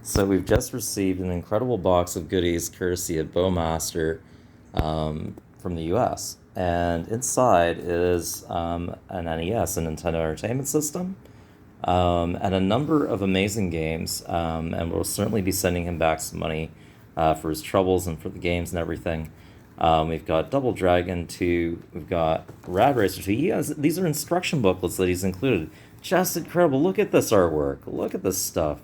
So we've just received an incredible box of goodies courtesy of Bowmaster from the US. And inside is an NES, a Nintendo Entertainment System, and a number of amazing games. And we'll certainly be sending him back some money for his troubles and for the games and everything. We've got Double Dragon 2, we've got Rad Racer 2. These are instruction booklets that he's included. Just incredible. Look at this artwork. Look at this stuff.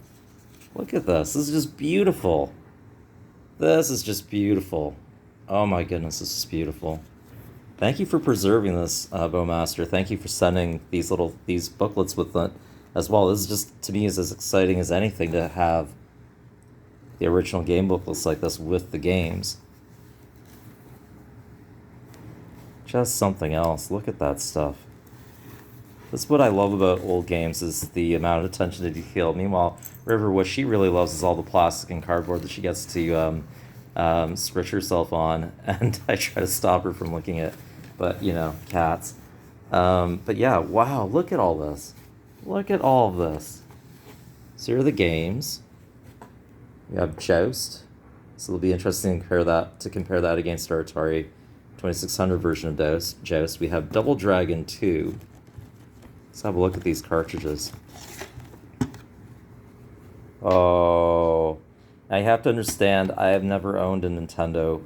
Look at this. This is just beautiful. This is just beautiful. Oh my goodness, this is beautiful. Thank you for preserving this, Bowmaster. Thank you for sending these booklets with it as well. This is just, to me, is as exciting as anything to have the original game booklets like this with the games. Just something else. Look at that stuff. That's what I love about old games, is the amount of attention to detail. Meanwhile, River, what she really loves is all the plastic and cardboard that she gets to scratch herself on, and I try to stop her from looking at, but you know, cats. But yeah, wow, look at all this. Look at all of this. So here are the games. We have Joust. So it'll be interesting to compare that against our Atari 2600 version of Joust. We have Double Dragon 2. Let's have a look at these cartridges. Oh, I have to understand, I have never owned a Nintendo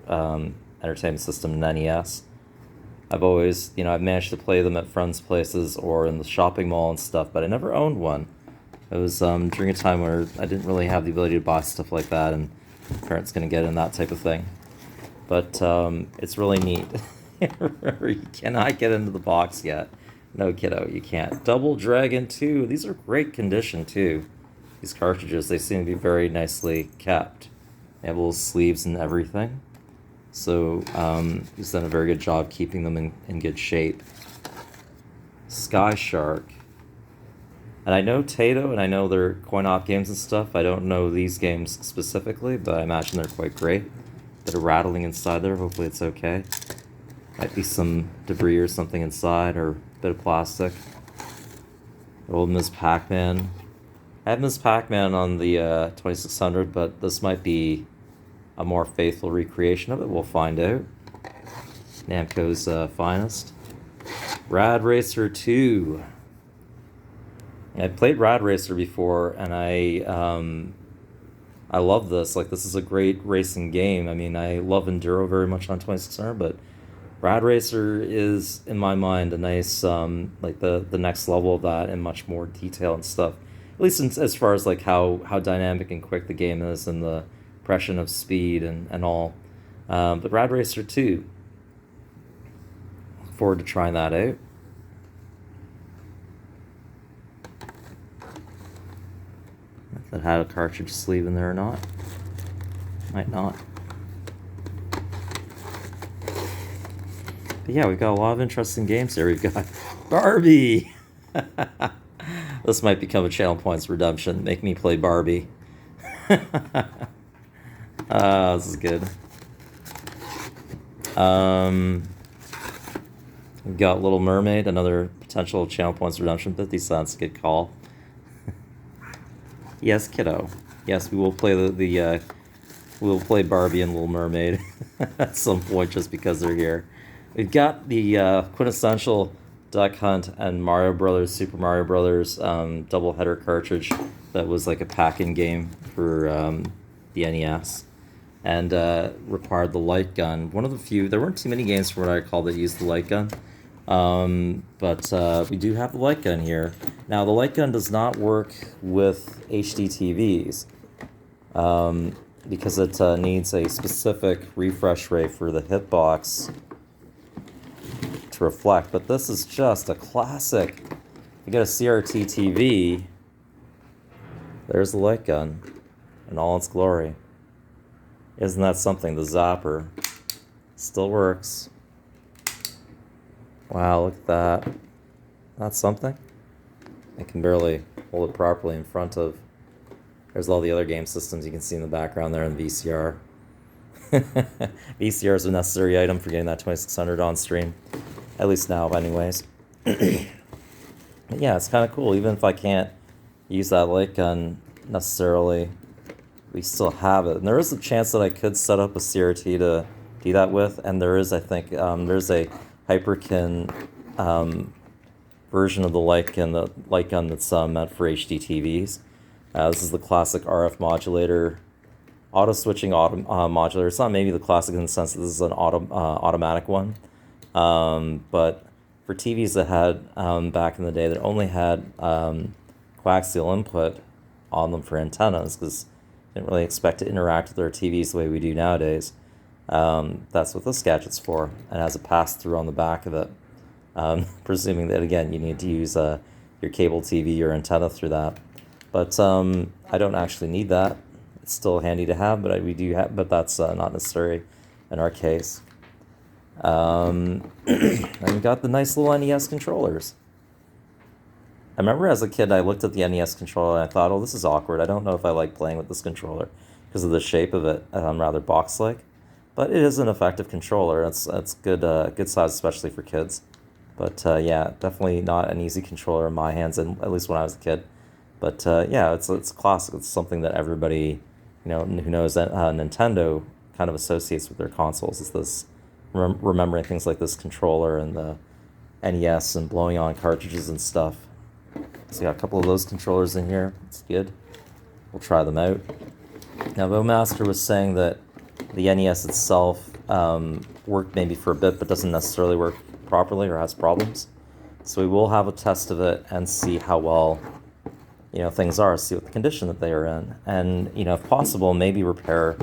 Entertainment System, an NES. I've always, I've managed to play them at friends' places or in the shopping mall and stuff, but I never owned one. It was during a time where I didn't really have the ability to buy stuff like that, and parents going to get in that type of thing. But it's really neat. You cannot get into the box yet. No, kiddo, you can't. Double Dragon 2. These are great condition, too. These cartridges, they seem to be very nicely kept. They have little sleeves and everything. So he's done a very good job keeping them in good shape. Sky Shark. And I know Tato, and I know they're coin-op games and stuff. I don't know these games specifically, but I imagine they're quite great. Bit of rattling inside there. Hopefully it's okay. Might be some debris or something inside, or a bit of plastic. Old Ms. Pac-Man. I have Ms. Pac-Man on the 2600, but this might be a more faithful recreation of it. We'll find out. Namco's finest. Rad Racer 2. I played Rad Racer before, and I love this. Like, this is a great racing game. I mean, I love Enduro very much on 2600, but Rad Racer is, in my mind, a nice, like the next level of that, and much more detail and stuff. At least as far as like how dynamic and quick the game is, and the impression of speed and all. But Rad Racer 2. Look forward to trying that out. If that had a cartridge sleeve in there or not. Might not. But yeah, we've got a lot of interesting games here. We've got Barbie! This might become a Channel Points redemption. Make me play Barbie. This is good. We've got Little Mermaid, another potential Channel Points redemption. 50 cents, good call. Yes, kiddo. Yes, we will play we will play Barbie and Little Mermaid at some point, just because they're here. We've got the quintessential Duck Hunt and Mario Brothers, Super Mario Brothers double-header cartridge that was like a pack-in game for the NES, and required the light gun. One of the few, there weren't too many games from what I recall that used the light gun, but we do have the light gun here. Now, the light gun does not work with HD TVs because it needs a specific refresh rate for the hitbox to reflect, but this is just a classic. You get a CRT TV, there's the light gun in all its glory. Isn't that something? The zapper still works. Wow, look at that. That's something. I can barely hold it properly in front of. There's all the other game systems you can see in the background there in the VCR. VCR is a necessary item for getting that 2600 on stream. At least now, anyways. But yeah, it's kind of cool. Even if I can't use that light gun necessarily we still have it. And there is a chance that I could set up a CRT to do that with, and there is, I think, there's a Hyperkin version of the light gun that's meant for HD TVs. This is the classic RF modulator, auto switching modulator. It's not maybe the classic in the sense that this is an automatic one, but for TVs that had back in the day that only had coaxial input on them for antennas, because didn't really expect to interact with our TVs the way we do nowadays. That's what this gadget's for, and has a pass-through on the back of it. Presuming that, again, you need to use your cable TV or antenna through that. But I don't actually need that. It's still handy to have, but we do have. But that's not necessary in our case. And we got the nice little NES controllers. I remember as a kid, I looked at the NES controller and I thought, oh, this is awkward. I don't know if I like playing with this controller because of the shape of it, rather box-like. But it is an effective controller. It's good, good size, especially for kids. But yeah, definitely not an easy controller in my hands, and at least when I was a kid. But yeah, it's classic. It's something that everybody, who knows that Nintendo kind of associates with their consoles. Is this remembering things like this controller and the NES and blowing on cartridges and stuff. So got a couple of those controllers in here. It's good. We'll try them out. Now, Bowmaster was saying that the NES itself worked maybe for a bit, but doesn't necessarily work properly or has problems. So we will have a test of it and see how well, things are, see what the condition that they are in. And, if possible, maybe repair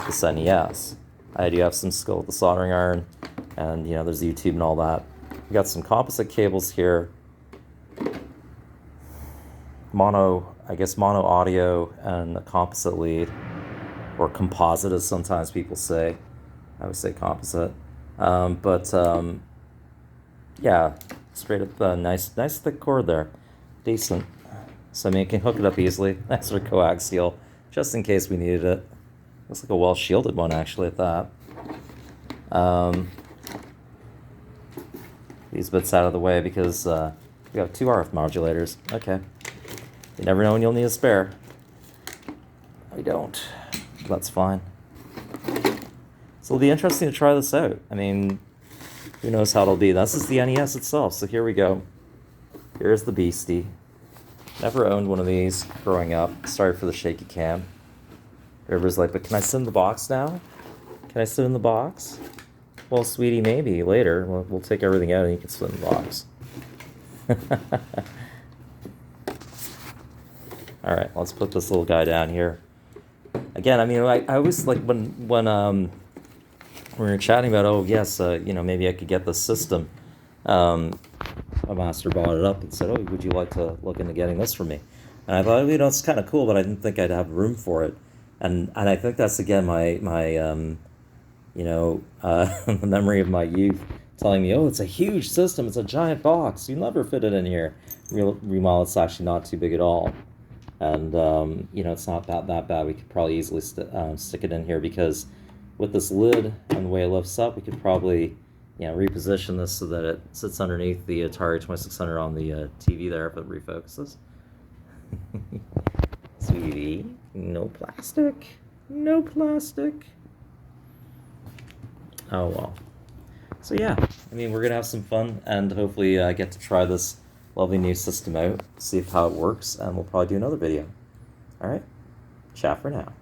this NES. I do have some skill with the soldering iron, and, there's YouTube and all that. We got some composite cables here. Mono audio and a composite lead, or composite as sometimes people say. I would say composite. Yeah, straight up, nice thick cord there. Decent. So, I mean, you can hook it up easily. Nice sort of coaxial, just in case we needed it. Looks like a well-shielded one, actually, at that. These bits out of the way because we have 2 RF modulators. Okay. You never know when you'll need a spare. We don't. That's fine. So it'll be interesting to try this out. I mean, who knows how it'll be. This is the NES itself, so here we go. Here's the beastie. Never owned one of these growing up. Sorry for the shaky cam. Everybody's like, but can I sit in the box now? Can I sit in the box? Well, sweetie, maybe later. We'll take everything out and you can sit in the box. All right, let's put this little guy down here. Again, I mean, I always like when we were chatting about, oh yes, maybe I could get the system. My master brought it up and said, oh, would you like to look into getting this for me? And I thought, it's kind of cool, but I didn't think I'd have room for it. And I think that's again my the memory of my youth telling me, oh, it's a huge system, it's a giant box, you'll never fit it in here. Meanwhile, it's actually not too big at all. And, it's not that bad. We could probably easily stick it in here because with this lid and the way it lifts up, we could probably, reposition this so that it sits underneath the Atari 2600 on the TV there if it refocuses. Sweetie, no plastic. No plastic. Oh, well. So, yeah, I mean, we're going to have some fun and hopefully get to try this lovely new system out, see how it works, and we'll probably do another video. All right, ciao for now.